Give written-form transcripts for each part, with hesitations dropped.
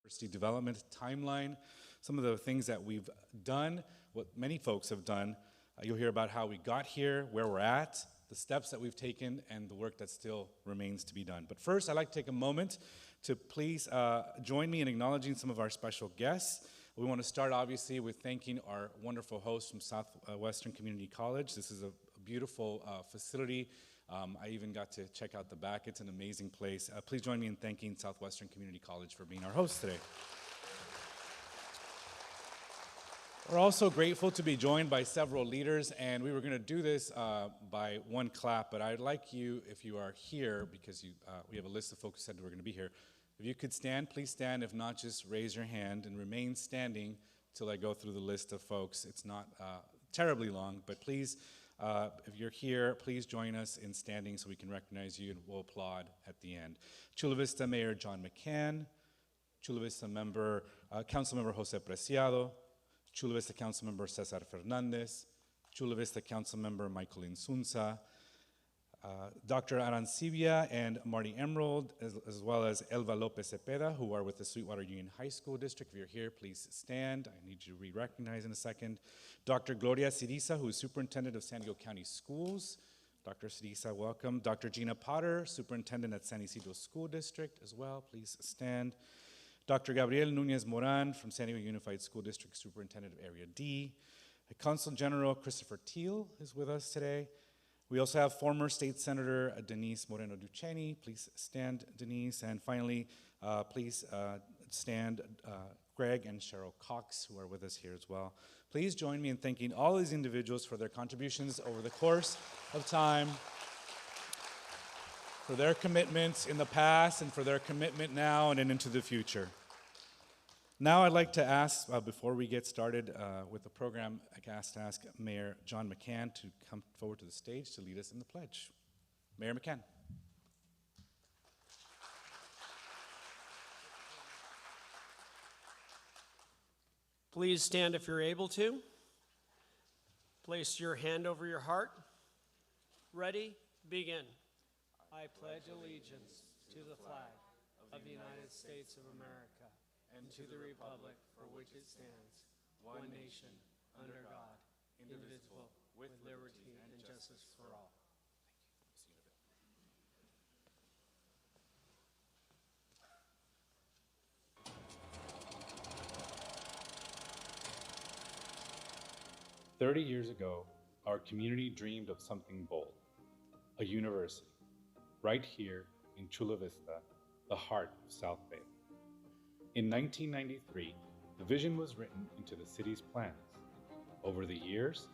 University development timeline, some of the things that we've done, what many folks have done. You'll hear about how we got here, where we're at, the steps that we've taken, and the work that still remains to be done. But first, I'd like to take a moment to please join me in acknowledging some of our special guests. We want to start, obviously, with thanking our wonderful host from Southwestern Community College. This is a beautiful facility. I even got to check out the back. It's an amazing place. Please join me in thanking Southwestern Community College for being our host today. We're also grateful to be joined by several leaders, and we were going to do this by one clap, but I'd like you, if you are here, because we have a list of folks who said we're going to be here, if you could stand, please stand. If not, just raise your hand and remain standing till I go through the list of folks. It's not terribly long, but please, if you're here, please join us in standing so we can recognize you, and we'll applaud at the end. Chula Vista Mayor John McCann, Chula Vista Councilmember Jose Preciado, Chula Vista Councilmember Cesar Fernandez, Chula Vista Councilmember Michael Insunza, Dr. Arancibia and Marty Emerald, as well as Elva Lopez Cepeda, who are with the Sweetwater Union High School District. If you're here, please stand. I need you to re-recognize in a second. Dr. Gloria Siriza, who is Superintendent of San Diego County Schools. Dr. Siriza, welcome. Dr. Gina Potter, Superintendent at San Isidro School District as well. Please stand. Dr. Gabriel Nunez Moran from San Diego Unified School District, Superintendent of Area D. Consul General Christopher Teal is with us today. We also have former State Senator Denise Moreno Duchesne. Please stand, Denise. And finally, please stand Greg and Cheryl Cox, who are with us here as well. Please join me in thanking all these individuals for their contributions over the course of time, for their commitments in the past and for their commitment now and into the future. Now I'd like to ask, before we get started with the program, I ask Mayor John McCann to come forward to the stage to lead us in the pledge. Mayor McCann. Please stand if you're able to. Place your hand over your heart. Ready? Begin. I pledge allegiance to the flag of the United States of America and to the republic for which it stands, one nation, under God, indivisible, with liberty and justice for all. Thank you. 30 years ago, our community dreamed of something bold, a university, right here in Chula Vista, the heart of South Bay. In 1993, the vision was written into the city's plans. Over the years,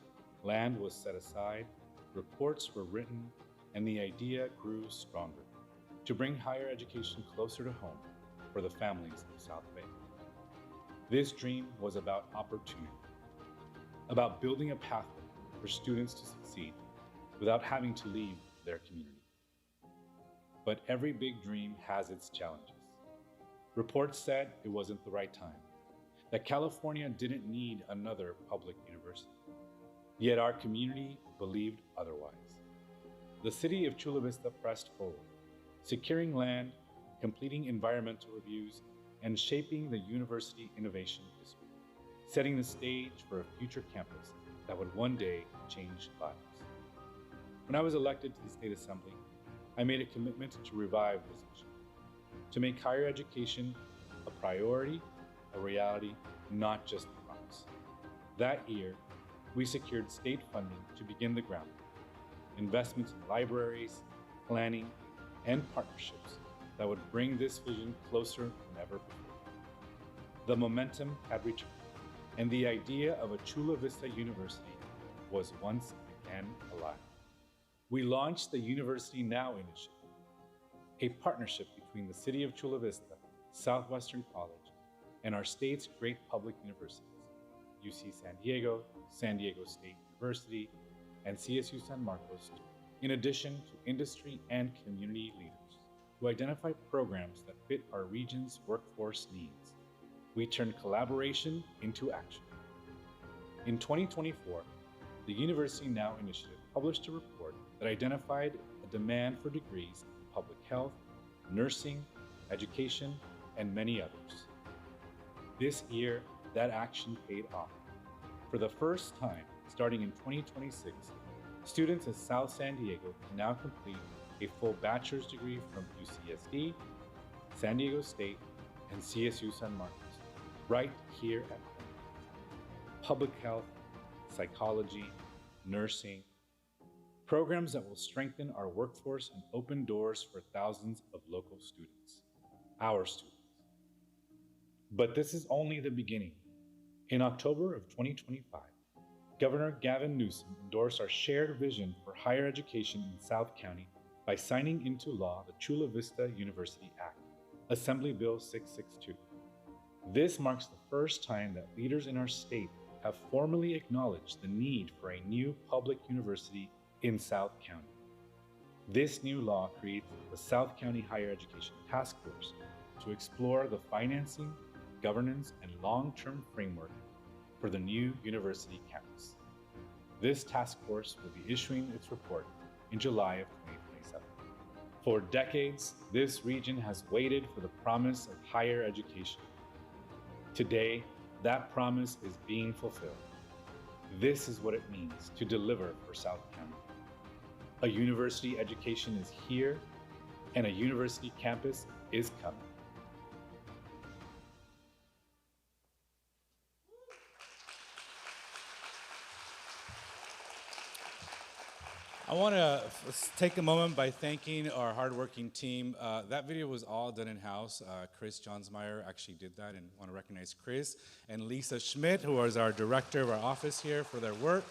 land was set aside, reports were written, and the idea grew stronger to bring higher education closer to home for the families of South Bay. This dream was about opportunity, about building a pathway for students to succeed without having to leave their community. But every big dream has its challenges. Reports said it wasn't the right time, that California didn't need another public university. Yet our community believed otherwise. The city of Chula Vista pressed forward, securing land, completing environmental reviews, and shaping the University Innovation District, setting the stage for a future campus that would one day change lives. When I was elected to the State Assembly, I made a commitment to revive this vision, to make higher education a priority, a reality, not just a promise. That year, we secured state funding to begin the groundwork, investments in libraries, planning, and partnerships that would bring this vision closer than ever before. The momentum had returned, and the idea of a Chula Vista University was once again alive. We launched the University Now initiative, a partnership between the City of Chula Vista, Southwestern College, and our state's great public universities, UC San Diego State University, and CSU San Marcos, in addition to industry and community leaders who identify programs that fit our region's workforce needs. We turned collaboration into action. In 2024, the University Now initiative published a report that identified a demand for degrees in public health, nursing, education, and many others. This year, that action paid off. For the first time, starting in 2026, students in South San Diego can now complete a full bachelor's degree from UCSD, San Diego State, and CSU San Marcos, right here at home. Public health, psychology, nursing, programs that will strengthen our workforce and open doors for thousands of local students, our students. But this is only the beginning. In October of 2025, Governor Gavin Newsom endorsed our shared vision for higher education in South County by signing into law the Chula Vista University Act, Assembly Bill 662. This marks the first time that leaders in our state have formally acknowledged the need for a new public university in South County. This new law creates the South County Higher Education Task Force to explore the financing, governance, and long-term framework for the new university campus. This task force will be issuing its report in July of 2027. For decades, this region has waited for the promise of higher education. Today, that promise is being fulfilled. This is what it means to deliver for South County. A university education is here, and a university campus is coming. I want to take a moment by thanking our hardworking team. That video was all done in-house. Chris Johnsmeyer actually did that, and I want to recognize Chris and Lisa Schmidt, who is our director of our office here, for their work.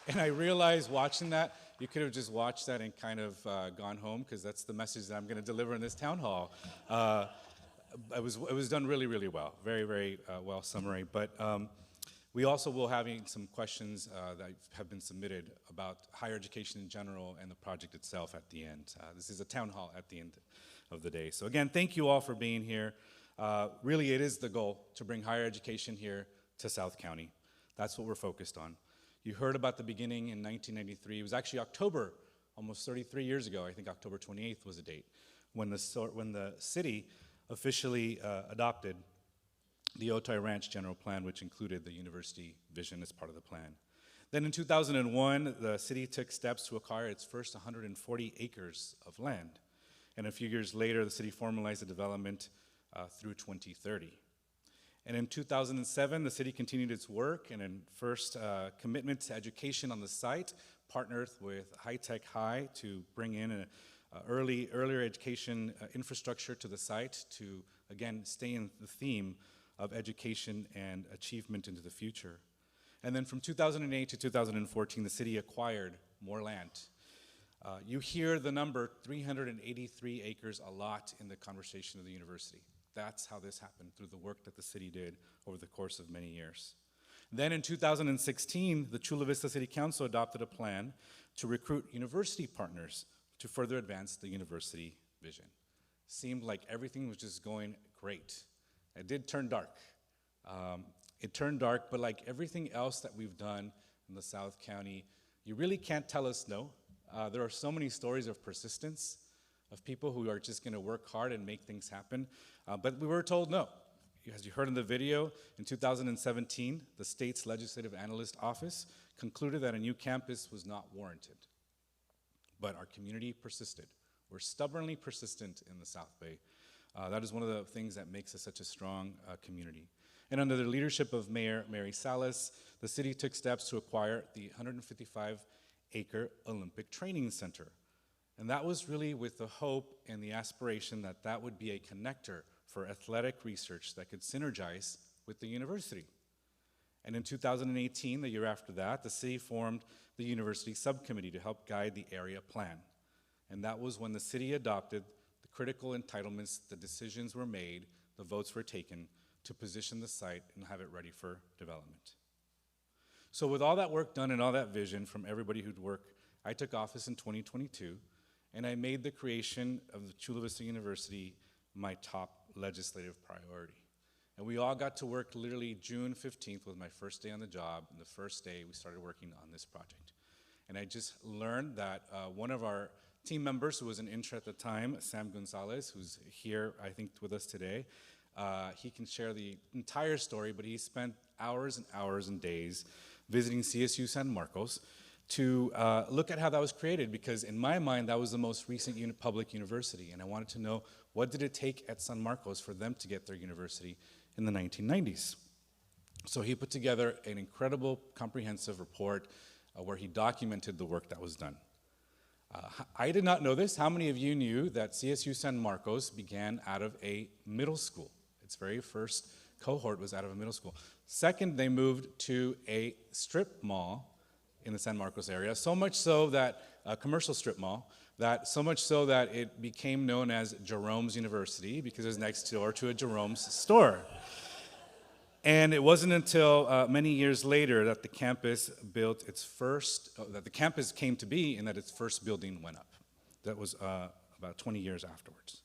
And I realized watching that, you could have just watched that and kind of gone home, because that's the message that I'm going to deliver in this town hall. It was done really, really well. Very, very well summary. But we also will having some questions that have been submitted about higher education in general and the project itself at the end. This is a town hall at the end of the day. So again, thank you all for being here. Really, it is the goal to bring higher education here to South County. That's what we're focused on. You heard about the beginning in 1993. It was actually October, almost 33 years ago. I think October 28th was the date, when the city officially adopted the Otay Ranch General Plan, which included the university vision as part of the plan. Then in 2001, the city took steps to acquire its first 140 acres of land. And a few years later, the city formalized the development through 2030. And in 2007, the city continued its work, and in first commitment to education on the site, partnered with High Tech High to bring in an earlier education infrastructure to the site to, again, stay in the theme of education and achievement into the future. And then from 2008 to 2014, the city acquired more land. You hear the number 383 acres a lot in the conversation of the university. That's how this happened, through the work that the city did over the course of many years. Then in 2016, the Chula Vista City Council adopted a plan to recruit university partners to further advance the university vision. Seemed like everything was just going great. It did turn dark. It turned dark, but like everything else that we've done in the South County, you really can't tell us no. There are so many stories of persistence, of people who are just gonna work hard and make things happen, but we were told no. As you heard in the video, in 2017, the state's Legislative Analyst Office concluded that a new campus was not warranted. But our community persisted. We're stubbornly persistent in the South Bay. That is one of the things that makes us such a strong community. And under the leadership of Mayor Mary Salas, the city took steps to acquire the 155-acre Olympic Training Center. And that was really with the hope and the aspiration that that would be a connector for athletic research that could synergize with the university. And in 2018, the year after that, the city formed the university subcommittee to help guide the area plan. And that was when the city adopted the critical entitlements, the decisions were made, the votes were taken to position the site and have it ready for development. So with all that work done and all that vision from everybody who'd worked, I took office in 2022, and I made the creation of the Chula Vista University my top legislative priority. And we all got to work literally June 15th was my first day on the job, and the first day we started working on this project. And I just learned that one of our team members who was an intern at the time, Sam Gonzalez, who's here, I think, with us today, He can share the entire story, but he spent hours and hours and days visiting CSU San Marcos to look at how that was created, because in my mind, that was the most recent public university, and I wanted to know what did it take at San Marcos for them to get their university in the 1990s. So he put together an incredible comprehensive report where he documented the work that was done. I did not know this. How many of you knew that CSU San Marcos began out of a middle school? Its very first cohort was out of a middle school. Second, they moved to a strip mall in the San Marcos area, so much so that, a commercial strip mall, so much so that it became known as Jerome's University because it was next door to a Jerome's store. And it wasn't until many years later that the campus came to be and that its first building went up. That was about 20 years afterwards.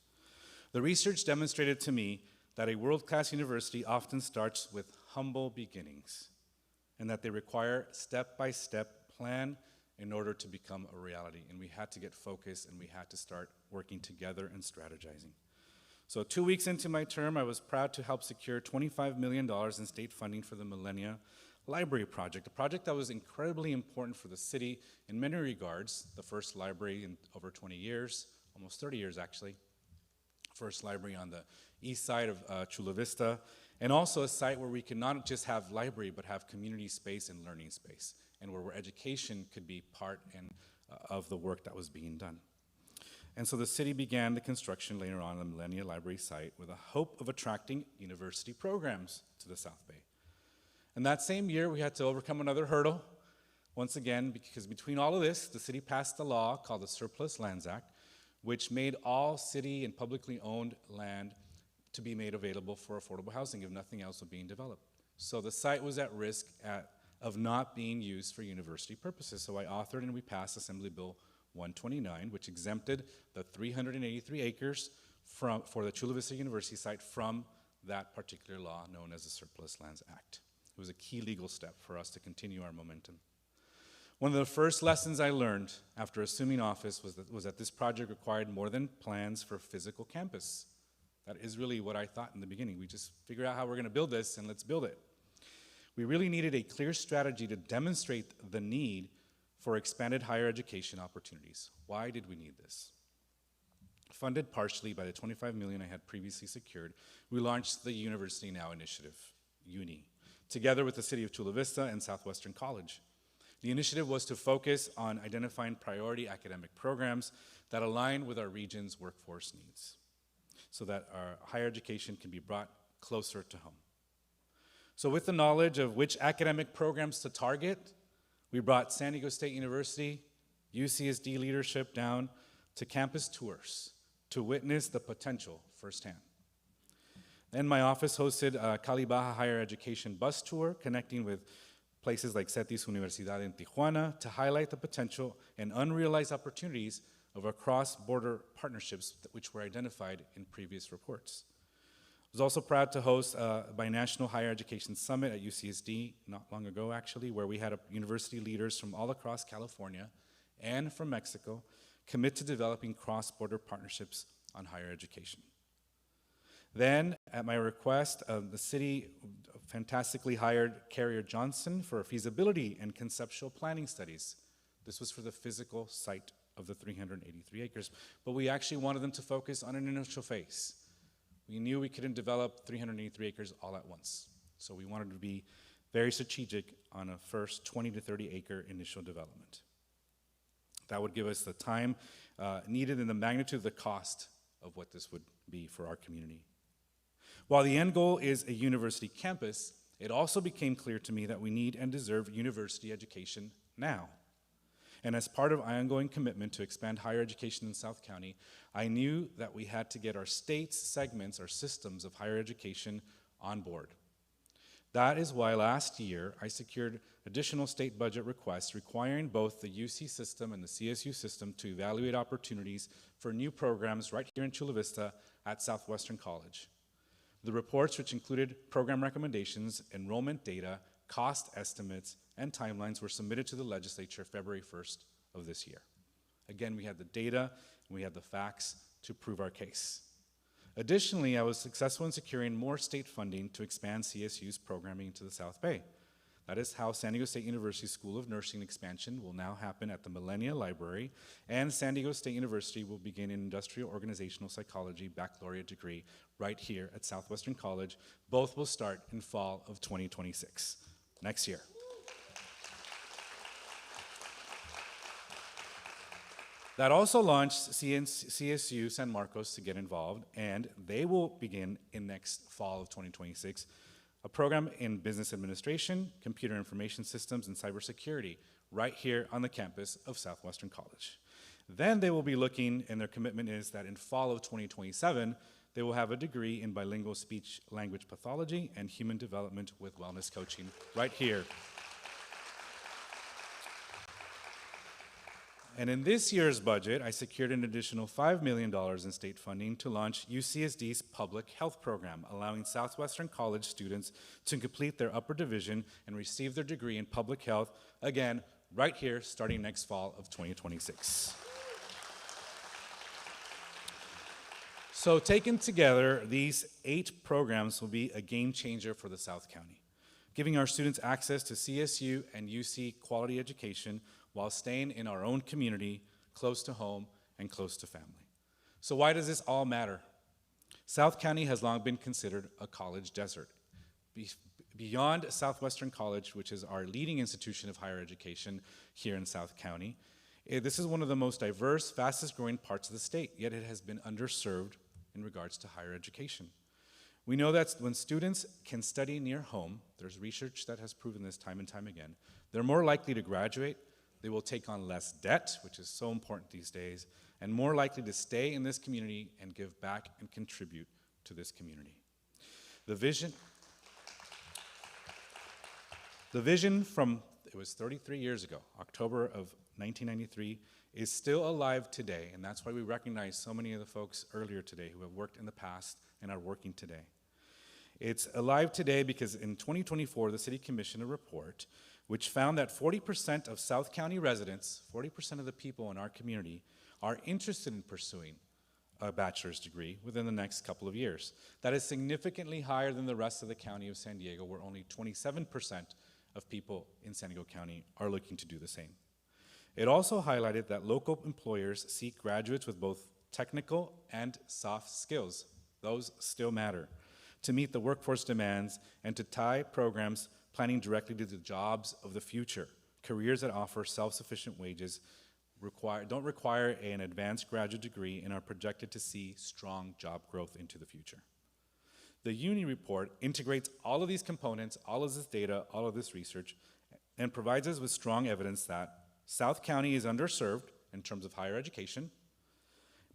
The research demonstrated to me that a world-class university often starts with humble beginnings, and that they require step-by-step plan in order to become a reality. And we had to get focused, and we had to start working together and strategizing. So 2 weeks into my term, I was proud to help secure $25 million in state funding for the Millennia Library Project, a project that was incredibly important for the city in many regards, the first library in over 20 years, almost 30 years actually, first library on the east side of Chula Vista, and also a site where we can not just have library, but have community space and learning space, and where education could be part of the work that was being done. And so the city began the construction later on the Millennia Library site with a hope of attracting university programs to the South Bay. And that same year, we had to overcome another hurdle, once again, because between all of this, the city passed a law called the Surplus Lands Act, which made all city and publicly owned land to be made available for affordable housing if nothing else was being developed. So the site was at risk of not being used for university purposes. So I authored and we passed Assembly Bill 129, which exempted the 383 acres for the Chula Vista University site from that particular law known as the Surplus Lands Act. It was a key legal step for us to continue our momentum. One of the first lessons I learned after assuming office was that this project required more than plans for physical campus. That is really what I thought in the beginning. We just figure out how we're going to build this and let's build it. We really needed a clear strategy to demonstrate the need for expanded higher education opportunities. Why did we need this? Funded partially by the $25 million I had previously secured, we launched the University Now initiative, UNI, together with the City of Chula Vista and Southwestern College. The initiative was to focus on identifying priority academic programs that align with our region's workforce needs, so that our higher education can be brought closer to home. So with the knowledge of which academic programs to target, we brought San Diego State University, UCSD leadership down to campus tours to witness the potential firsthand. Then my office hosted a Cali Baja higher education bus tour connecting with places like CETIS Universidad in Tijuana to highlight the potential and unrealized opportunities of our cross-border partnerships which were identified in previous reports. I was also proud to host a binational higher education summit at UCSD not long ago, actually, where we had university leaders from all across California and from Mexico commit to developing cross-border partnerships on higher education. Then, at my request, the city fantastically hired Carrier Johnson for feasibility and conceptual planning studies. This was for the physical site of the 383 acres, but we actually wanted them to focus on an initial phase. We knew we couldn't develop 383 acres all at once, so we wanted to be very strategic on a first 20 to 30 acre initial development. That would give us the time needed and the magnitude of the cost of what this would be for our community. While the end goal is a university campus, it also became clear to me that we need and deserve university education now. And as part of my ongoing commitment to expand higher education in South County, I knew that we had to get our state's segments, our systems of higher education on board. That is why last year I secured additional state budget requests requiring both the UC system and the CSU system to evaluate opportunities for new programs right here in Chula Vista at Southwestern College. The reports, which included program recommendations, enrollment data, cost estimates, and timelines, were submitted to the legislature February 1st of this year. Again, we had the data and we had the facts to prove our case. Additionally, I was successful in securing more state funding to expand CSU's programming to the South Bay. That is how San Diego State University School of Nursing expansion will now happen at the Millennia Library, and San Diego State University will begin an Industrial Organizational Psychology baccalaureate degree right here at Southwestern College. Both will start in fall of 2026, next year. That also launched CSU San Marcos to get involved, and they will begin in next fall of 2026 a program in business administration, computer information systems, and cybersecurity right here on the campus of Southwestern College. Then they will be looking, and their commitment is that in fall of 2027, they will have a degree in bilingual speech language pathology and human development with wellness coaching right here. And in this year's budget, I secured an additional $5 million in state funding to launch UCSD's public health program, allowing Southwestern College students to complete their upper division and receive their degree in public health, again, right here, starting next fall of 2026. So taken together, these 8 programs will be a game changer for the South County, giving our students access to CSU and UC quality education while staying in our own community, close to home and close to family. So why does this all matter? South County has long been considered a college desert. Beyond Southwestern College, which is our leading institution of higher education here in South County, this is one of the most diverse, fastest growing parts of the state, yet it has been underserved in regards to higher education. We know that when students can study near home, there's research that has proven this time and time again, they're more likely to graduate, they will take on less debt, which is so important these days, and more likely to stay in this community and give back and contribute to this community. The vision from, it was 33 years ago, October of 1993, is still alive today, and that's why we recognize so many of the folks earlier today who have worked in the past and are working today. It's alive today because in 2024, the City commissioned a report which found that 40% of South County residents, 40% of the people in our community, are interested in pursuing a bachelor's degree within the next couple of years. That is significantly higher than the rest of the county of San Diego, where only 27% of people in San Diego County are looking to do the same. It also highlighted that local employers seek graduates with both technical and soft skills, those still matter, to meet the workforce demands and to tie programs planning directly to the jobs of the future. Careers that offer self-sufficient wages don't require an advanced graduate degree and are projected to see strong job growth into the future. The UNI report integrates all of these components, all of this data, all of this research, and provides us with strong evidence that South County is underserved in terms of higher education.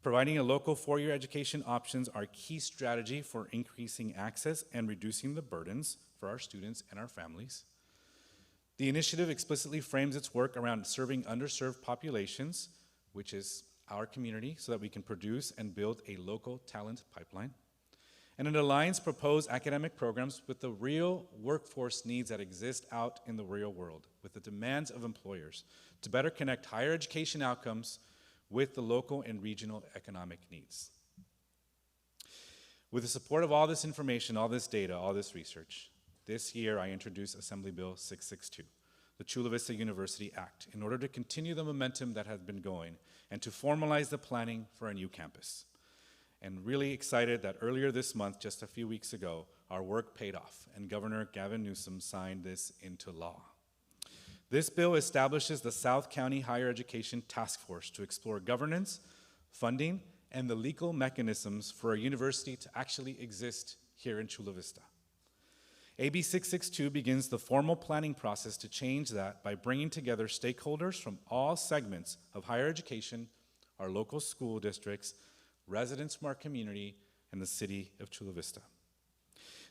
Providing a local four-year education options are a key strategy for increasing access and reducing the burdens for our students and our families. The initiative explicitly frames its work around serving underserved populations, which is our community, so that we can produce and build a local talent pipeline. And it aligns proposed academic programs with the real workforce needs that exist out in the real world, with the demands of employers, to better connect higher education outcomes with the local and regional economic needs. With the support of all this information, all this data, all this research, this year I introduced Assembly Bill 662, the Chula Vista University Act, in order to continue the momentum that has been going and to formalize the planning for a new campus. And really excited that earlier this month, just a few weeks ago, our work paid off and Governor Gavin Newsom signed this into law. This bill establishes the South County Higher Education Task Force to explore governance, funding, and the legal mechanisms for a university to actually exist here in Chula Vista. AB 662 begins the formal planning process to change that by bringing together stakeholders from all segments of higher education, our local school districts, residents from our community, and the city of Chula Vista.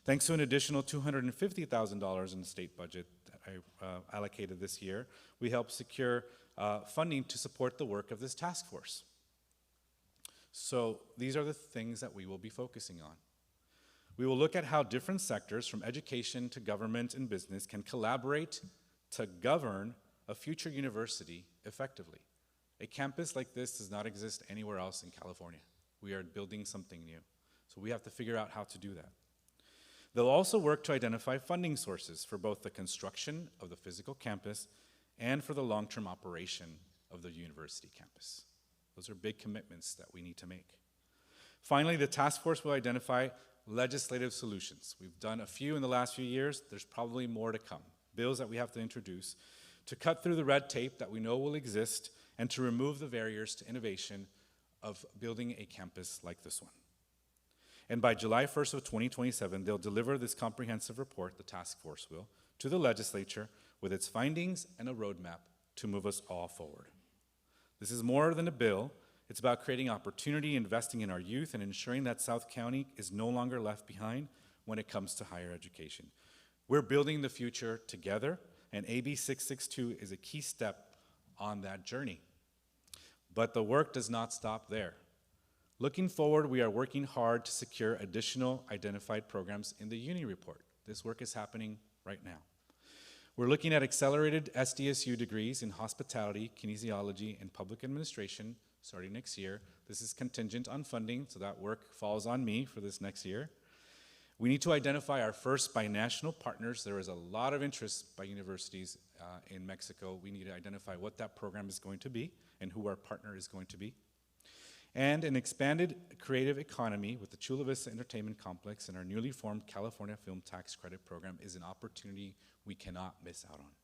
Thanks to an additional $250,000 in the state budget that I allocated this year, we helped secure funding to support the work of this task force. So these are the things that we will be focusing on. We will look at how different sectors, from education to government and business, can collaborate to govern a future university effectively. A campus like this does not exist anywhere else in California. We are building something new. So we have to figure out how to do that. They'll also work to identify funding sources for both the construction of the physical campus and for the long-term operation of the university campus. Those are big commitments that we need to make. Finally, the task force will identify legislative solutions. We've done a few in the last few years. There's probably more to come. Bills that we have to introduce to cut through the red tape that we know will exist and to remove the barriers to innovation of building a campus like this one. And by July 1st of 2027, they'll deliver this comprehensive report, the task force will, to the legislature with its findings and a roadmap to move us all forward. This is more than a bill. It's about creating opportunity, investing in our youth, and ensuring that South County is no longer left behind when it comes to higher education. We're building the future together, and AB 662 is a key step on that journey. But the work does not stop there. Looking forward, we are working hard to secure additional identified programs in the Uni Report. This work is happening right now. We're looking at accelerated SDSU degrees in hospitality, kinesiology, and public administration starting next year. This is contingent on funding, so that work falls on me for this next year. We need to identify our first binational partners. There is a lot of interest by universities in Mexico. We need to identify what that program is going to be and who our partner is going to be. And an expanded creative economy with the Chula Vista Entertainment Complex and our newly formed California Film Tax Credit Program is an opportunity we cannot miss out on.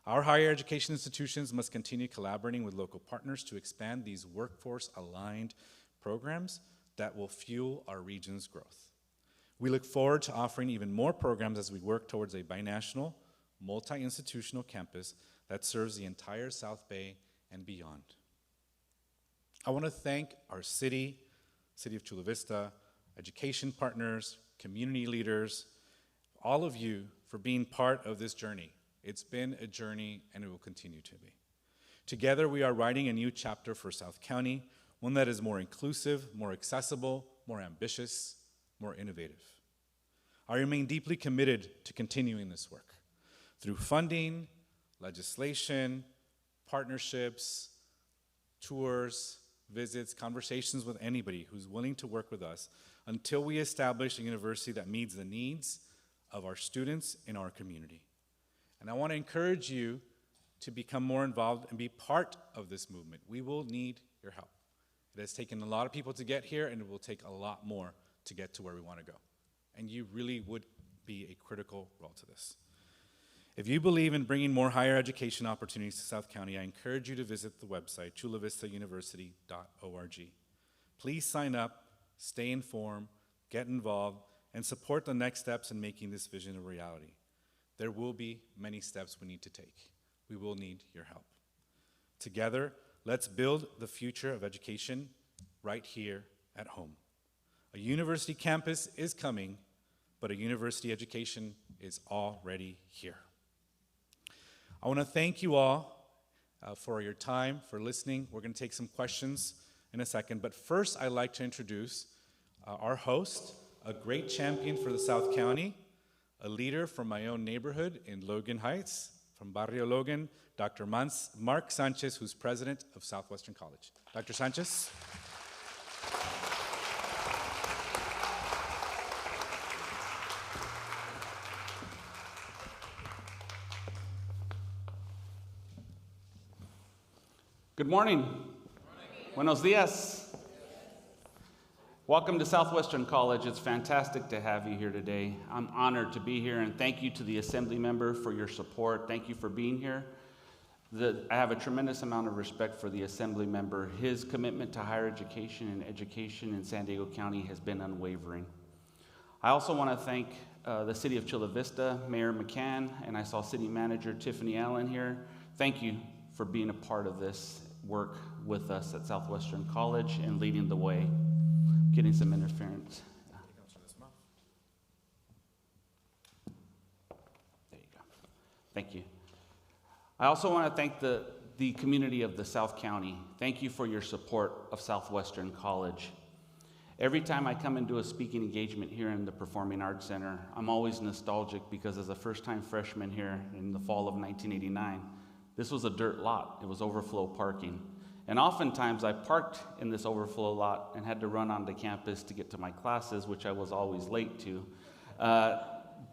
Our higher education institutions must continue collaborating with local partners to expand these workforce-aligned programs that will fuel our region's growth. We look forward to offering even more programs as we work towards a binational, multi-institutional campus that serves the entire South Bay and beyond. I want to thank our City of Chula Vista, education partners, community leaders, all of you for being part of this journey. It's been a journey, and it will continue to be. Together, we are writing a new chapter for South County, one that is more inclusive, more accessible, more ambitious, more innovative. I remain deeply committed to continuing this work through funding, legislation, partnerships, tours, visits, conversations with anybody who's willing to work with us until we establish a university that meets the needs of our students in our community. And I want to encourage you to become more involved and be part of this movement. We will need your help. It has taken a lot of people to get here, and it will take a lot more to get to where we want to go. And you really would be a critical role to this. If you believe in bringing more higher education opportunities to South County, I encourage you to visit the website, chulavistauniversity.org. Please sign up, stay informed, get involved, and support the next steps in making this vision a reality. There will be many steps we need to take. We will need your help. Together, let's build the future of education right here at home. A university campus is coming, but a university education is already here. I want to thank you all for your time, for listening. We're going to take some questions in a second, but first I'd like to introduce our host, a great champion for the South County, a leader from my own neighborhood in Logan Heights, from Barrio Logan, Dr. Mark Sanchez, who's president of Southwestern College. Dr. Sanchez. Good morning. Buenos dias. Welcome to Southwestern College. It's fantastic to have you here today. I'm honored to be here, and thank you to the Assembly member for your support. Thank you for being here. I have a tremendous amount of respect for the Assembly member. His commitment to higher education and education in San Diego County has been unwavering. I also want to thank the City of Chula Vista, Mayor McCann, and I saw City Manager Tiffany Allen here. Thank you for being a part of this work with us at Southwestern College and leading the way. Getting some interference. There you go. Thank you. I also want to thank the community of the South County. Thank you for your support of Southwestern College. Every time I come into a speaking engagement here in the Performing Arts Center, I'm always nostalgic because as a first-time freshman here in the fall of 1989, this was a dirt lot. It was overflow parking. And oftentimes I parked in this overflow lot and had to run onto campus to get to my classes, which I was always late to.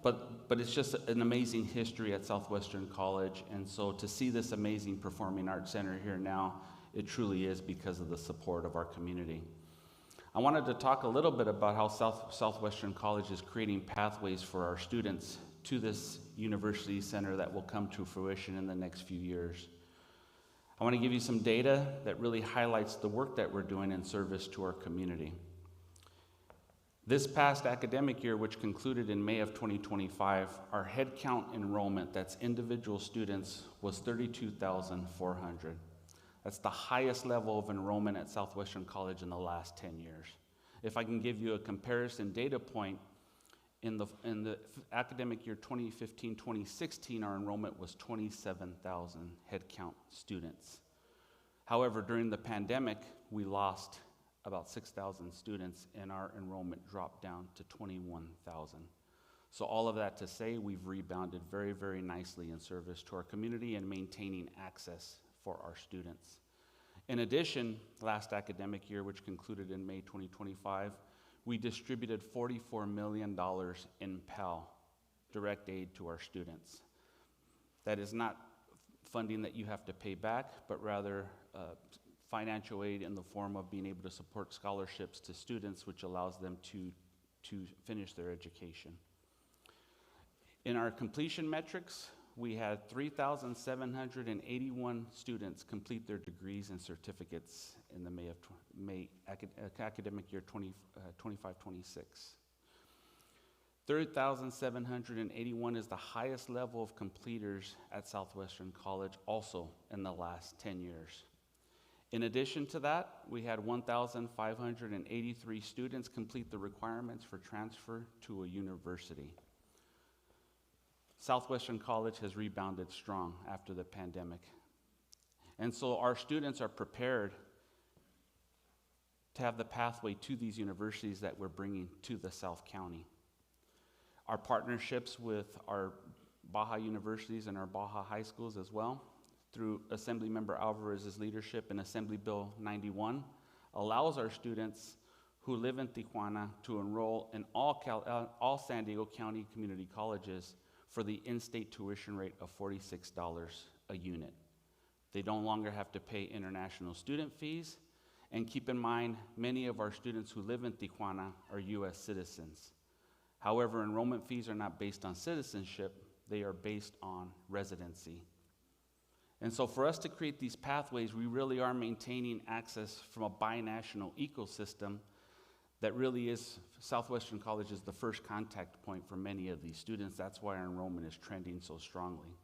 But it's just an amazing history at Southwestern College, and so to see this amazing performing arts center here now, it truly is because of the support of our community. I wanted to talk a little bit about how Southwestern College is creating pathways for our students to this university center that will come to fruition in the next few years. I want to give you some data that really highlights the work that we're doing in service to our community. This past academic year, which concluded in May of 2025, our headcount enrollment, that's individual students, was 32,400. That's the highest level of enrollment at Southwestern College in the last 10 years. If I can give you a comparison data point, in the academic year 2015-2016, our enrollment was 27,000 headcount students. However, during the pandemic, we lost about 6,000 students, and our enrollment dropped down to 21,000. So all of that to say, we've rebounded very, very nicely in service to our community and maintaining access for our students. In addition, last academic year, which concluded in May 2025, we distributed $44 million in Pell, direct aid to our students. That is not funding that you have to pay back, but rather financial aid in the form of being able to support scholarships to students, which allows them to finish their education. In our completion metrics, we had 3,781 students complete their degrees and certificates in the academic year 25-26. 3,781 is the highest level of completers at Southwestern College, also in the last 10 years. In addition to that, we had 1,583 students complete the requirements for transfer to a university. Southwestern College has rebounded strong after the pandemic. And so our students are prepared to have the pathway to these universities that we're bringing to the South County. Our partnerships with our Baja universities and our Baja high schools as well, through Assemblymember Alvarez's leadership in Assembly Bill 91, allows our students who live in Tijuana to enroll in all San Diego County community colleges for the in-state tuition rate of $46 a unit. They no longer have to pay international student fees, and keep in mind, many of our students who live in Tijuana are U.S. citizens. However, enrollment fees are not based on citizenship, they are based on residency. And so for us to create these pathways, we really are maintaining access from a binational ecosystem that really is, Southwestern College is the first contact point for many of these students. That's why our enrollment is trending so strongly.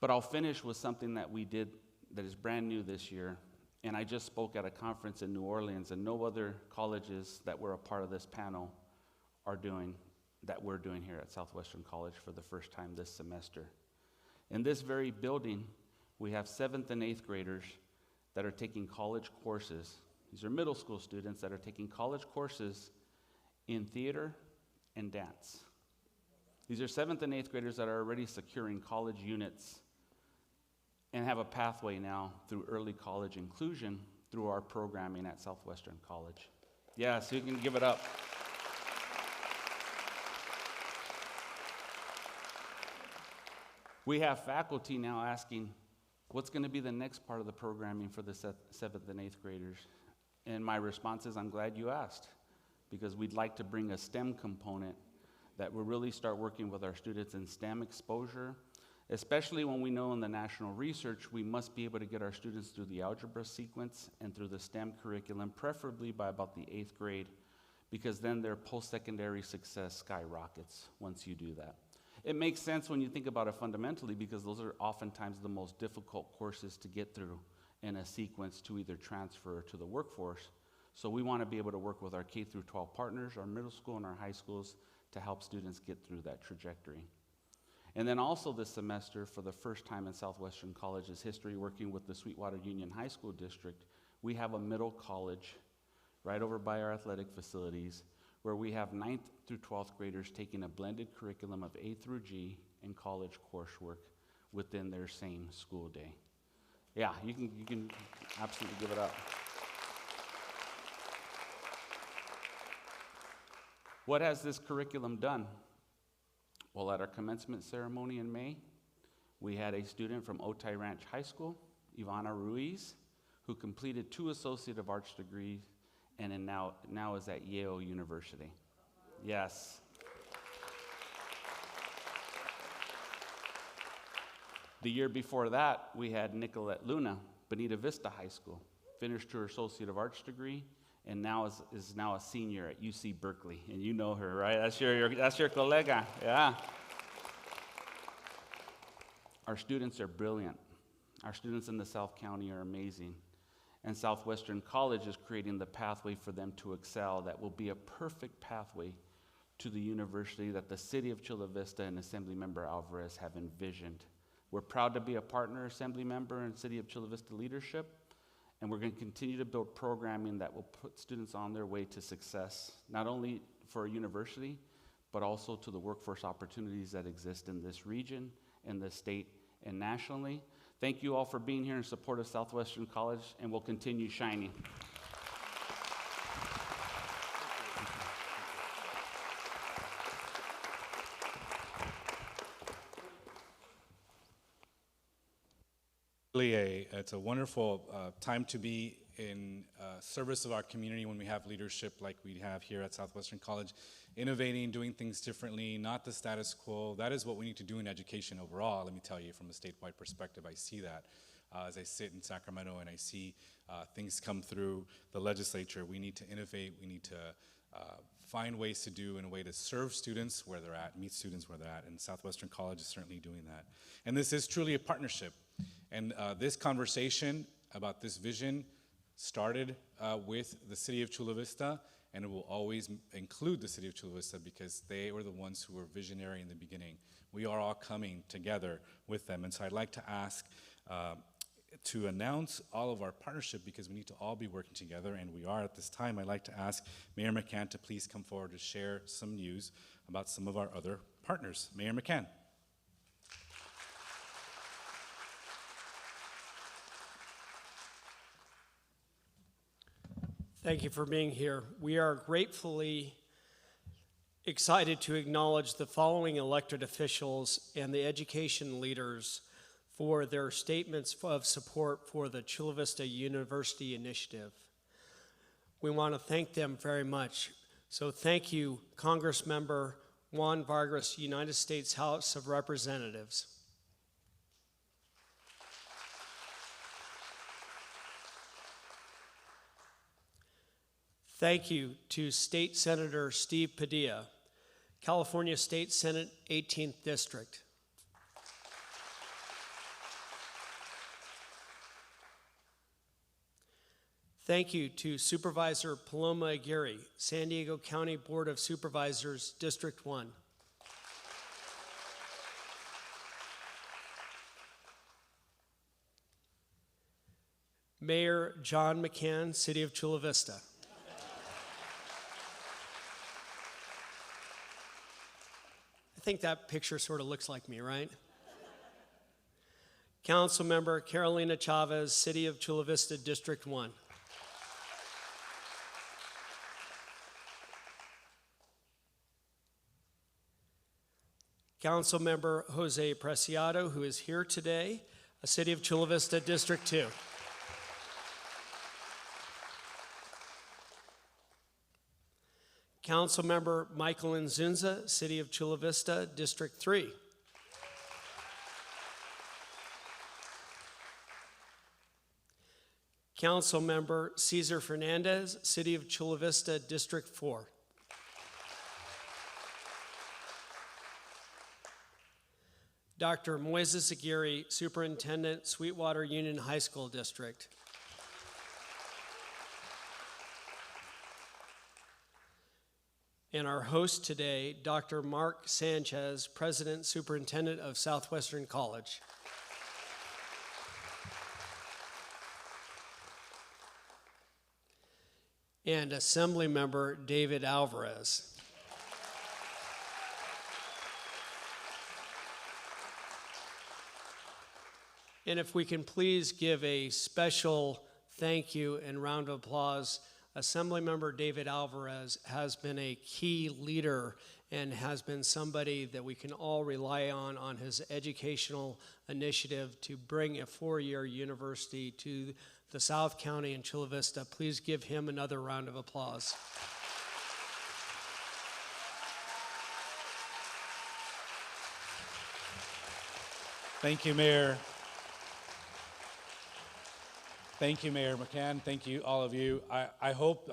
But I'll finish with something that we did that is brand new this year. And I just spoke at a conference in New Orleans, and no other colleges that were a part of this panel are doing that we're doing here at Southwestern College for the first time this semester. In this very building, we have 7th and 8th graders that are taking college courses. These are middle school students that are taking college courses in theater and dance. These are 7th and 8th graders that are already securing college units and have a pathway now through early college inclusion through our programming at Southwestern College. Yeah, so you can give it up. We have faculty now asking, what's going to be the next part of the programming for the 7th and 8th graders? And my response is, I'm glad you asked, because we'd like to bring a STEM component that will really start working with our students in STEM exposure, especially when we know in the national research, we must be able to get our students through the algebra sequence and through the STEM curriculum, preferably by about the 8th grade, because then their post-secondary success skyrockets once you do that. It makes sense when you think about it fundamentally, because those are oftentimes the most difficult courses to get through in a sequence to either transfer to the workforce. So we want to be able to work with our K through 12 partners, our middle school and our high schools, to help students get through that trajectory. And then also this semester, for the first time in Southwestern College's history, working with the Sweetwater Union High School District, we have a middle college right over by our athletic facilities, where we have 9th through 12th graders taking a blended curriculum of A through G and college coursework within their same school day. Yeah, you can absolutely give it up. What has this curriculum done? Well, at our commencement ceremony in May, we had a student from Otay Ranch High School, Ivana Ruiz, who completed 2 Associate of Arts degrees and now is at Yale University. Yes. The year before that, we had Nicolette Luna, Bonita Vista High School, finished her Associate of Arts degree, and now is now a senior at UC Berkeley. And you know her, right? That's your colega, yeah. Our students are brilliant. Our students in the South County are amazing. And Southwestern College is creating the pathway for them to excel that will be a perfect pathway to the university that the city of Chula Vista and Assemblymember Alvarez have envisioned. We're proud to be a partner Assemblymember and City of Chula Vista leadership, and we're going to continue to build programming that will put students on their way to success, not only for a university, but also to the workforce opportunities that exist in this region, in the state, and nationally. Thank you all for being here in support of Southwestern College, and we'll continue shining. It's a wonderful time to be in service of our community when we have leadership like we have here at Southwestern College, innovating, doing things differently, not the status quo. That is what we need to do in education overall. Let me tell you, from a statewide perspective, I see that as I sit in Sacramento and I see things come through the legislature. We need to innovate. We need to find ways to do in a way to serve students where they're at, meet students where they're at, and Southwestern College is certainly doing that. And this is truly a partnership. And this conversation about this vision started with the city of Chula Vista, and it will always include the city of Chula Vista because they were the ones who were visionary in the beginning. We are all coming together with them. And so I'd like to ask to announce all of our partnership because we need to all be working together, and we are at this time. I'd like to ask Mayor McCann to please come forward to share some news about some of our other partners. Mayor McCann. Thank you for being here. We are gratefully excited to acknowledge the following elected officials and the education leaders for their statements of support for the Chula Vista University Initiative. We want to thank them very much. So thank you, Congressmember Juan Vargas, United States House of Representatives. Thank you to State Senator Steve Padilla, California State Senate 18th District. Thank you to Supervisor Paloma Aguirre, San Diego County Board of Supervisors, District 1. Mayor John McCann, City of Chula Vista. I think that picture sort of looks like me, right? Councilmember Carolina Chavez, City of Chula Vista, District 1. Councilmember Jose Preciado, who is here today, City of Chula Vista, District 2. Councilmember Michael Nzunza, City of Chula Vista, District 3. Councilmember Cesar Fernandez, City of Chula Vista, District 4. Dr. Moises Aguirre, Superintendent, Sweetwater Union High School District. And our host today, Dr. Mark Sanchez, President, Superintendent of Southwestern College. And Assembly Member David Alvarez. And if we can please give a special thank you and round of applause. Assemblymember David Alvarez has been a key leader and has been somebody that we can all rely on his educational initiative to bring a four-year university to the South County in Chula Vista. Please give him another round of applause. Thank you, Mayor. Thank you, Mayor McCann. Thank you, all of you. I hope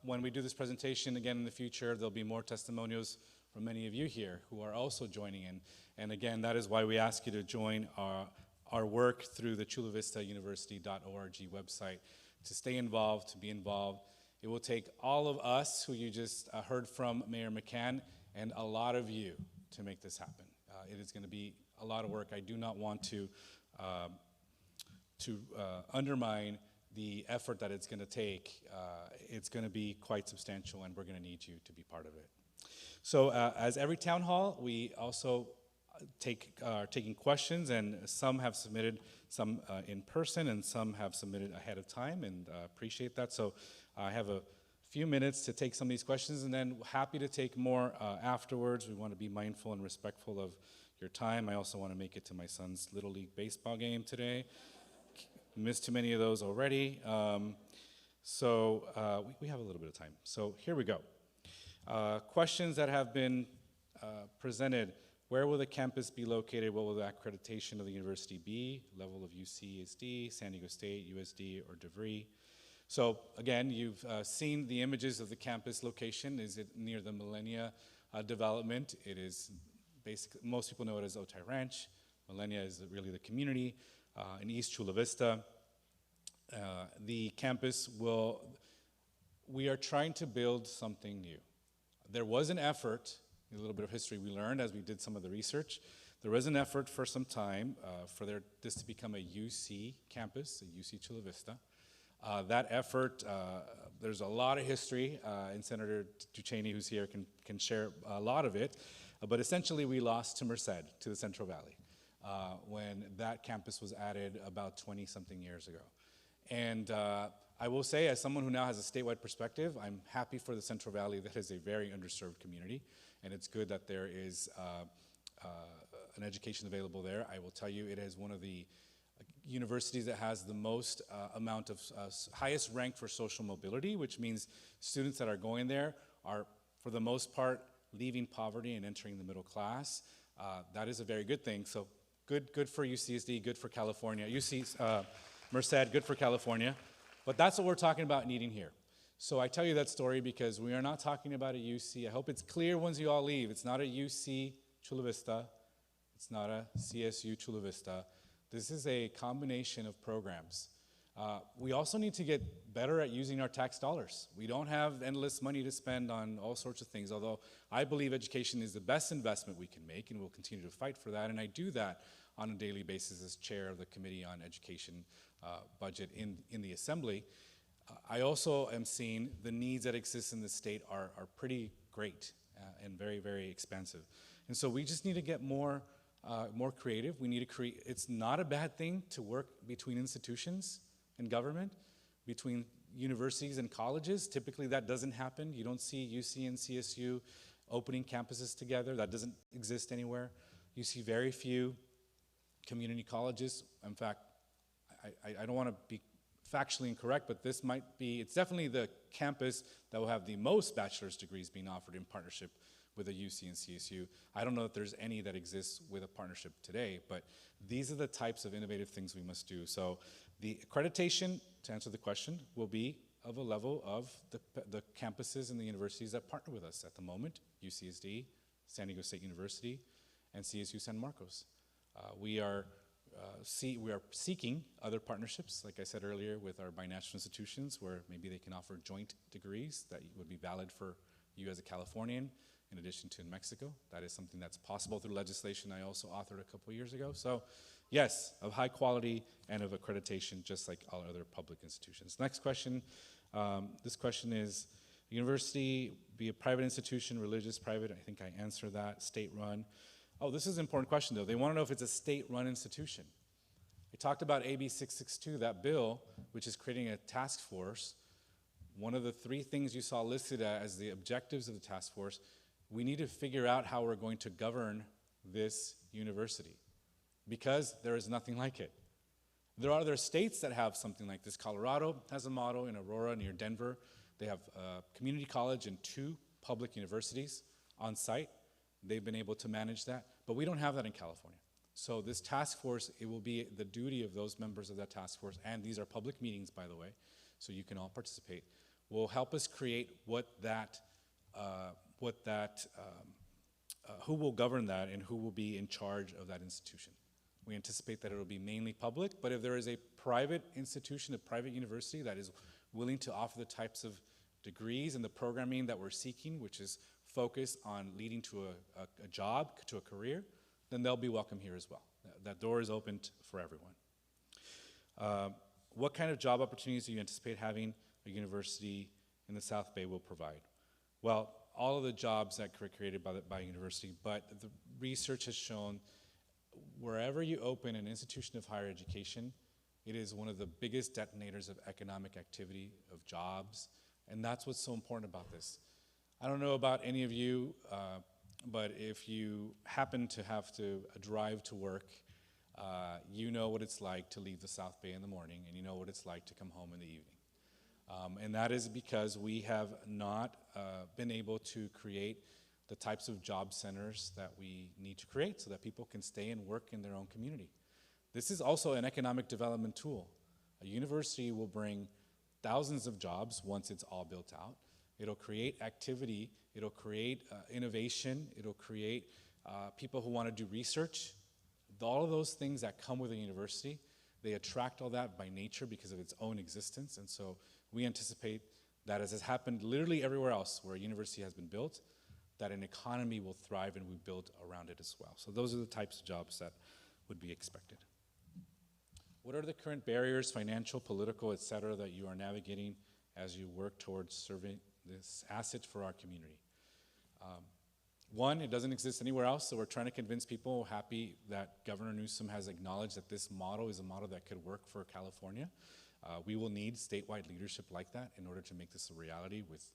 when we do this presentation again in the future, there'll be more testimonials from many of you here who are also joining in. And again, that is why we ask you to join our work through the chulavistauniversity.org website to stay involved, to be involved. It will take all of us who you just heard from, Mayor McCann, and a lot of you to make this happen. It is going to be a lot of work. I do not want to undermine the effort that it's going to take. It's going to be quite substantial, and we're going to need you to be part of it. So as every town hall, we also taking questions, and some have submitted some in person, and some have submitted ahead of time, and appreciate that. So I have a few minutes to take some of these questions, and then happy to take more afterwards. We want to be mindful and respectful of your time. I also want to make it to my son's Little League baseball game today. Missed too many of those already. So we have a little bit of time. So here we go. Questions that have been presented. Where will the campus be located? What will the accreditation of the university be? Level of UCSD, San Diego State, USD, or DeVry? So again, you've seen the images of the campus location. Is it near the Millennia development? It is basically, most people know it as Otay Ranch. Millennia is really the community in East Chula Vista. The campus we are trying to build something new. There was an effort, a little bit of history we learned as we did some of the research. There was an effort for some time for this to become a UC campus, a UC Chula Vista. That effort, there's a lot of history, and Senator Ducheney, who's here, can share a lot of it. But essentially, we lost to Merced, to the Central Valley, when that campus was added about 20-something years ago. And I will say, as someone who now has a statewide perspective, I'm happy for the Central Valley. That is a very underserved community, and it's good that there is an education available there. I will tell you, it is one of the universities that has the most amount of highest rank for social mobility, which means students that are going there are, for the most part, leaving poverty and entering the middle class. That is a very good thing. So good for UCSD, good for California. Merced, good for California. But that's what we're talking about needing here. So I tell you that story because we are not talking about a UC. I hope it's clear once you all leave. It's not a UC Chula Vista. It's not a CSU Chula Vista. This is a combination of programs. We also need to get better at using our tax dollars. We don't have endless money to spend on all sorts of things, although I believe education is the best investment we can make, and we'll continue to fight for that, and I do that on a daily basis as chair of the Committee on Education budget in the Assembly. I also am seeing the needs that exist in the state are pretty great and very, very expansive. And so we just need to get more creative. We need to create, it's not a bad thing to work between institutions and government, between universities and colleges. Typically that doesn't happen. You don't see UC and CSU opening campuses together. That doesn't exist anywhere. You see very few community colleges. In fact, I don't want to be factually incorrect, but this might be, it's definitely the campus that will have the most bachelor's degrees being offered in partnership with a UC and CSU. I don't know if there's any that exists with a partnership today, but these are the types of innovative things we must do. So the accreditation, to answer the question, will be of a level of the campuses and the universities that partner with us at the moment, UCSD, San Diego State University, and CSU San Marcos. We are seeking other partnerships, like I said earlier, with our binational institutions where maybe they can offer joint degrees that would be valid for you as a Californian in addition to in Mexico. That is something that's possible through legislation I also authored a couple years ago. So yes, of high quality and of accreditation, just like all other public institutions. Next question. This question is, university be a private institution, religious, private? I think I answered that. State run. Oh, this is an important question though. They want to know if it's a state-run institution. We talked about AB 662, that bill, which is creating a task force. One of the three things you saw listed as the objectives of the task force, we need to figure out how we're going to govern this university because there is nothing like it. There are other states that have something like this. Colorado has a model in Aurora near Denver. They have a community college and 2 public universities on site. They've been able to manage that, but we don't have that in California. So this task force, it will be the duty of those members of that task force, and these are public meetings, by the way, so you can all participate, will help us create who will govern that and who will be in charge of that institution. We anticipate that it will be mainly public, but if there is a private institution, a private university that is willing to offer the types of degrees and the programming that we're seeking, which is focused on leading to a job, to a career, then they'll be welcome here as well. That door is open for everyone. What kind of job opportunities do you anticipate having a university in the South Bay will provide? Well, all of the jobs that are created by a university, but the research has shown wherever you open an institution of higher education, it is one of the biggest detonators of economic activity, of jobs, and that's what's so important about this. I don't know about any of you, but if you happen to have to drive to work, you know what it's like to leave the South Bay in the morning, and you know what it's like to come home in the evening. And that is because we have not been able to create the types of job centers that we need to create so that people can stay and work in their own community. This is also an economic development tool. A university will bring thousands of jobs once it's all built out. It'll create activity, it'll create innovation, it'll create people who want to do research. All of those things that come with a university, they attract all that by nature because of its own existence. And so we anticipate that, as has happened literally everywhere else where a university has been built, that an economy will thrive and we build around it as well. So those are the types of jobs that would be expected. What are the current barriers, financial, political, et cetera, that you are navigating as you work towards serving this asset for our community? One, it doesn't exist anywhere else, so we're trying to convince people, happy that Governor Newsom has acknowledged that this model is a model that could work for California. We will need statewide leadership like that in order to make this a reality with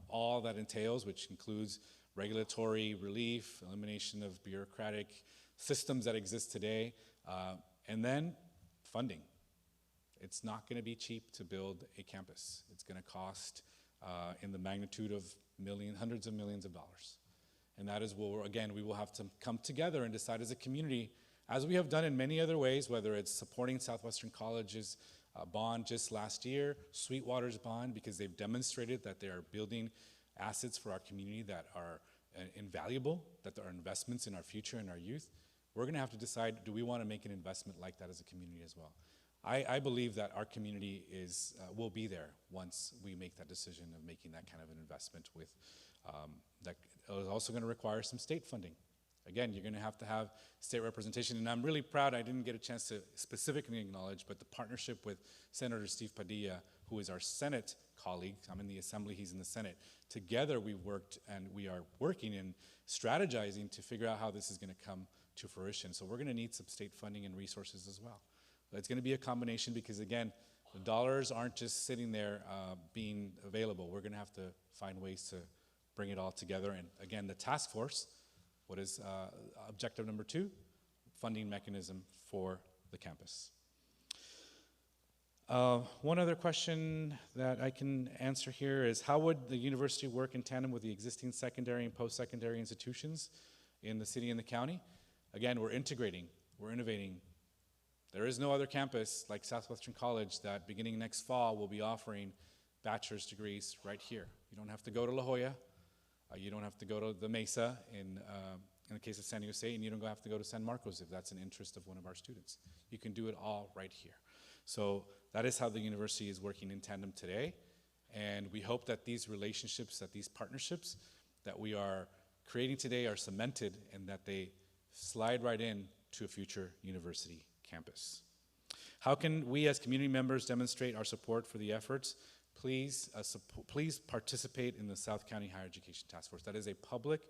all that entails, which includes regulatory relief, elimination of bureaucratic systems that exist today, and then funding. It's not going to be cheap to build a campus. It's going to cost in the magnitude of hundreds of millions of dollars. And that is where, again, we will have to come together and decide as a community, as we have done in many other ways, whether it's supporting Southwestern College's bond just last year, Sweetwater's bond, because they've demonstrated that they are building assets for our community that are invaluable, that are investments in our future and our youth. We're going to have to decide, do we want to make an investment like that as a community as well? I believe that our community will be there once we make that decision of making that kind of an investment with that is also going to require some state funding. Again, you're going to have state representation, and I'm really proud I didn't get a chance to specifically acknowledge, but the partnership with Senator Steve Padilla, who is our Senate colleague, I'm in the Assembly, he's in the Senate. Together we worked and we are working and strategizing to figure out how this is going to come to fruition. So we're going to need some state funding and resources as well. But it's going to be a combination because, again, the dollars aren't just sitting there being available. We're going to have to find ways to bring it all together. And again, the task force, what is objective number 2? Funding mechanism for the campus. One other question that I can answer here is, how would the university work in tandem with the existing secondary and post-secondary institutions in the city and the county? Again, we're integrating, we're innovating. There is no other campus like Southwestern College that beginning next fall will be offering bachelor's degrees right here. You don't have to go to La Jolla. You don't have to go to the Mesa in the case of San Jose, and you don't have to go to San Marcos if that's an interest of one of our students. You can do it all right here. So that is how the university is working in tandem today, and we hope that these relationships, that these partnerships that we are creating today are cemented and that they slide right in to a future university campus. How can we as community members demonstrate our support for the efforts? Please participate in the South County Higher Education Task Force. That is a public,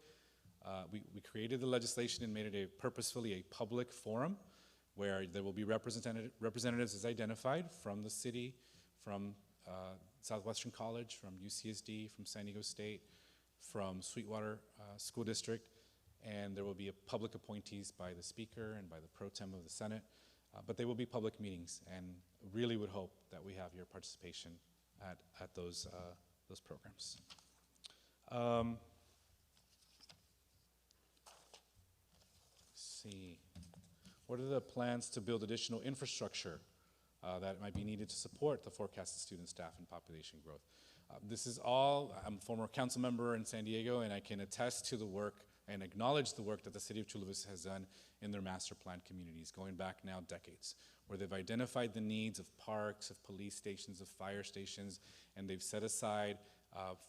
we created the legislation and made it purposefully a public forum where there will be representatives as identified from the city, from Southwestern College, from UCSD, from San Diego State, from Sweetwater School District, and there will be public appointees by the Speaker and by the Pro Tem of the Senate, but they will be public meetings, and really would hope that we have your participation at those programs. Let's see. What are the plans to build additional infrastructure that might be needed to support the forecasted student, staff, and population growth? This is all, I'm a former council member in San Diego, and I can attest to the work and acknowledge the work that the city of Chula Vista has done in their master plan communities, going back now decades, where they've identified the needs of parks, of police stations, of fire stations, and they've set aside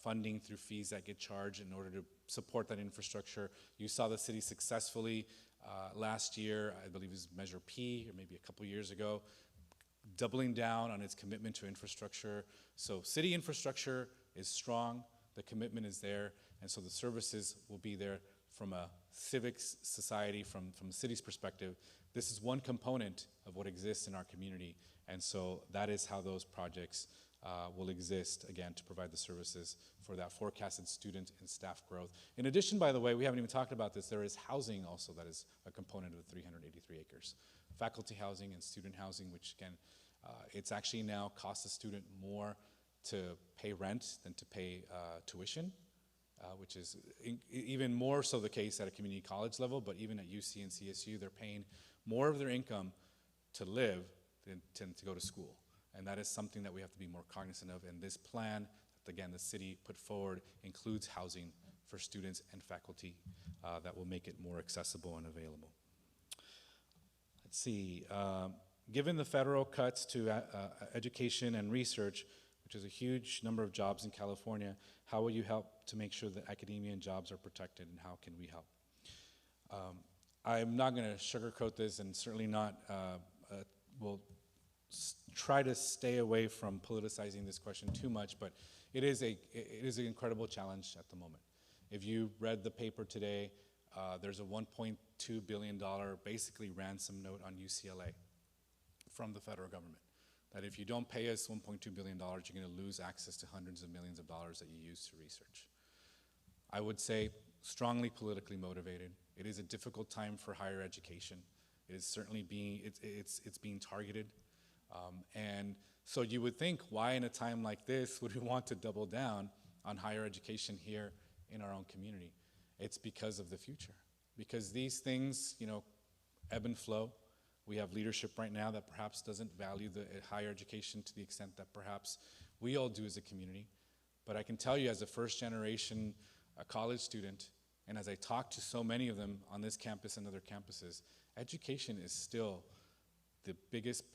funding through fees that get charged in order to support that infrastructure. You saw the city successfully last year, I believe it was Measure P, or maybe a couple years ago, doubling down on its commitment to infrastructure. So city infrastructure is strong, the commitment is there, and so the services will be there from a civic society, from the city's perspective. This is one component of what exists in our community, and so that is how those projects will exist, again, to provide the services for that forecasted student and staff growth. In addition, by the way, we haven't even talked about this, there is housing also that is a component of the 383 acres. Faculty housing and student housing, which again, it's actually now costs a student more to pay rent than to pay tuition, which is even more so the case at a community college level, but even at UC and CSU, they're paying more of their income to live than to go to school. And that is something that we have to be more cognizant of. And this plan, that again, the city put forward includes housing for students and faculty that will make it more accessible and available. Let's see, given the federal cuts to education and research, which is a huge number of jobs in California, how will you help to make sure that academia and jobs are protected, and how can we help? I'm not going to sugarcoat this, and certainly not, will try to stay away from politicizing this question too much, but it is an incredible challenge at the moment. If you read the paper today, there's a $1.2 billion basically ransom note on UCLA from the federal government, that if you don't pay us $1.2 billion, you're going to lose access to hundreds of millions of dollars that you use to research. I would say strongly politically motivated. It is a difficult time for higher education. It is certainly it's being targeted. And so you would think, why in a time like this would we want to double down on higher education here in our own community? It's because of the future. Because these things, ebb and flow. We have leadership right now that perhaps doesn't value the higher education to the extent that perhaps we all do as a community. But I can tell you, as a first-generation college student, and as I talk to so many of them on this campus and other campuses, education is still the biggest,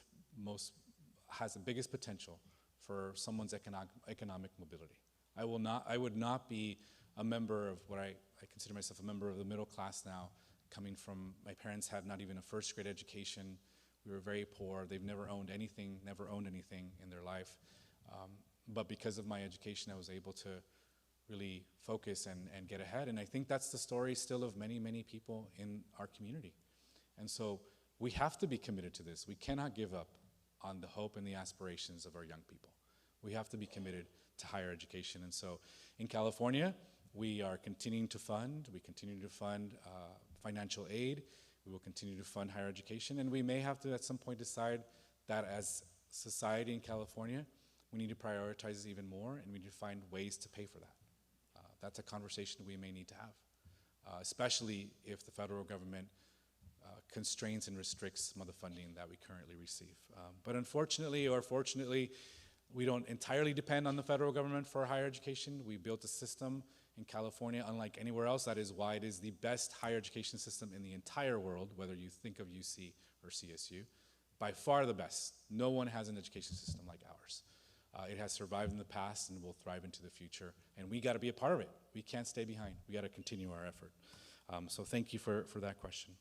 has the biggest potential for someone's economic mobility. I would not be a member of what I consider myself a member of the middle class now, coming from, my parents had not even a first grade education. We were very poor. They've never owned anything in their life. But because of my education, I was able to really focus and get ahead. And I think that's the story still of many, many people in our community. And so we have to be committed to this. We cannot give up on the hope and the aspirations of our young people. We have to be committed to higher education. And so in California, we are continuing to fund. We continue to fund financial aid. We will continue to fund higher education. And we may have to at some point decide that as society in California, we need to prioritize even more, and we need to find ways to pay for that. That's a conversation we may need to have, especially if the federal government constrains and restricts some of the funding that we currently receive. But unfortunately or fortunately, we don't entirely depend on the federal government for higher education. We built a system in California, unlike anywhere else. That is why it is the best higher education system in the entire world, whether you think of UC or CSU. By far the best. No one has an education system like ours. It has survived in the past and will thrive into the future. And we got to be a part of it. We can't stay behind. We got to continue our effort. So thank you for that question.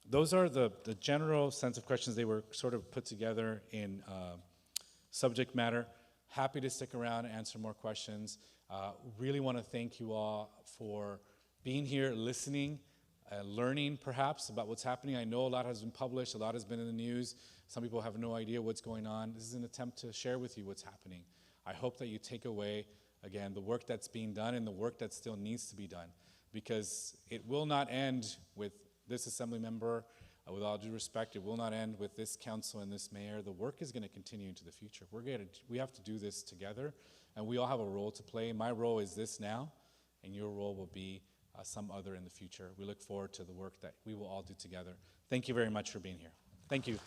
Those are the general sense of questions. They were sort of put together in subject matter. Happy to stick around and answer more questions. Really want to thank you all for being here, listening. learning perhaps about what's happening. I know a lot has been published, a lot has been in the news. Some people have no idea what's going on. This is an attempt to share with you what's happening. I hope that you take away, again, the work that's being done and the work that still needs to be done, because it will not end with this assembly member. With all due respect, it will not end with this council and this mayor. The work is going to continue into the future. We have to do this together, and we all have a role to play. My role is this now, and your role will be some other in the future. We look forward to the work that we will all do together. Thank you very much for being here. Thank you.